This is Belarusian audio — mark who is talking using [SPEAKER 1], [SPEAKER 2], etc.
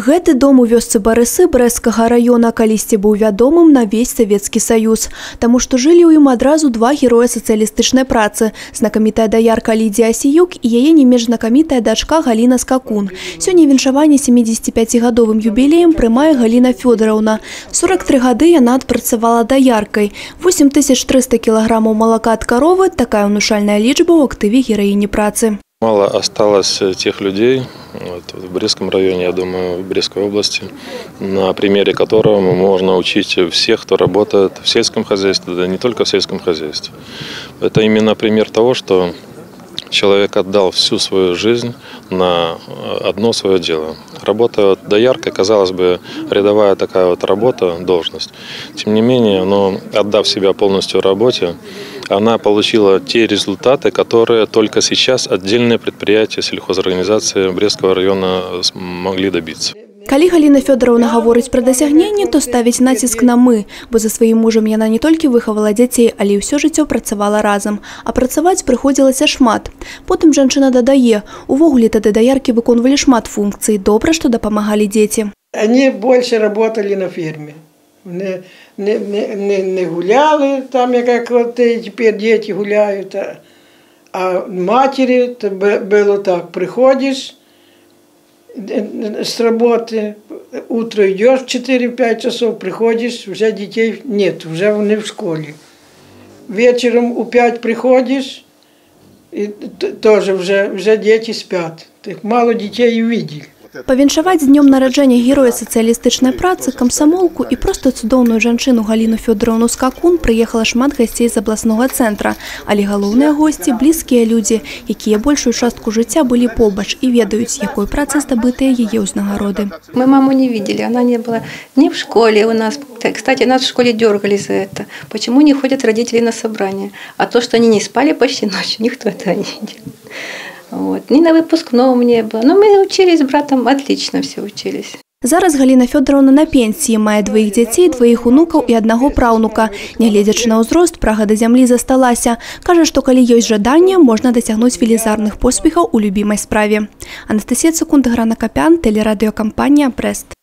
[SPEAKER 1] Гэты дом у вёсцы Барысы Брэсцкага района калісьці быў вядомым на весь Савецкі Саюз, таму што жылі ў ім адразу два героя сацыялістычнай працы – знакамітая даярка Лідзія Асіюк і яе не менш знакамітая дачка Галіна Скакун. Сёння віншаванне 75-гадовым юбілеем прымае Галіна Фёдораўна. 43 гады яна адпрацавала даяркай. 8300 кілаграмаў малака ад каровы – такая ўнушальная лічба ў актыве гераіні працы.
[SPEAKER 2] Мало осталось тех людей в Брестском районе, я думаю, в Брестской области, на примере которого можно учить всех, кто работает в сельском хозяйстве, да не только в сельском хозяйстве. Это именно пример того, что человек отдал всю свою жизнь на одно свое дело. Работа дояркой, казалось бы, рядовая такая вот работа, должность. Тем не менее, но отдав себя полностью работе, она получила те результаты, которые только сейчас отдельные предприятия сельхозорганизации Брестского района могли добиться.
[SPEAKER 1] Калі Галіна Фёдораўна гаворыць пра дасягненні, то ставіць націск на «мы», бо за сваім мужам яна не толькі выхавала дзяцей, але і ўсё жыццё працавала разам. А працаваць прыходзілася шмат. Потым жанчына дадае, увогуле тады даяркі выконвалі шмат функцый, добра, што дапамагалі дзеці.
[SPEAKER 3] Они больше работали на ферме. Не гуляли там, как вот теперь дети гуляют, а матери было так, приходишь с работы, утро идешь в 4-5 часов, приходишь, уже детей нет, уже они в школе. Вечером у 5 приходишь, и тоже уже дети спят. Так мало детей увидели.
[SPEAKER 1] Павіншаваць з днём нараджэння героя сацыялістычнай працы, камсамолку і проста цудоўную жанчыну Галіну Фёдораўну Скакун прыехала шмат гасцей з абласнога цэнтра. Але галоўныя госці – блізкія людзі, якія большую частку жыцця былі побач і ведаюць, якой працай здабытыя яе ўзнагароды.
[SPEAKER 4] Мы маму не видели, она не была ни в школе у нас. Кстати, нас в школе дергали за это. Почему не ходят родители на собрания? А то, что они не спали почти ночью, никто этого не видел. Вот. Ни на выпускном не было. Но мы учились с братом, отлично все учились.
[SPEAKER 1] Зараз Галіна Фёдораўна на пенсіі, мае двоіх дзяцей, двоіх унукаў і аднаго праўнука. Нягледзячы на ўзрост, прага да зямлі засталася. Кажа, што калі ёсць жаданне, можна дасягнуць велізарных поспехаў у любімай справе. Анастасія Цукун, Грана Капян, тэлерадыёкампанія «Брэст».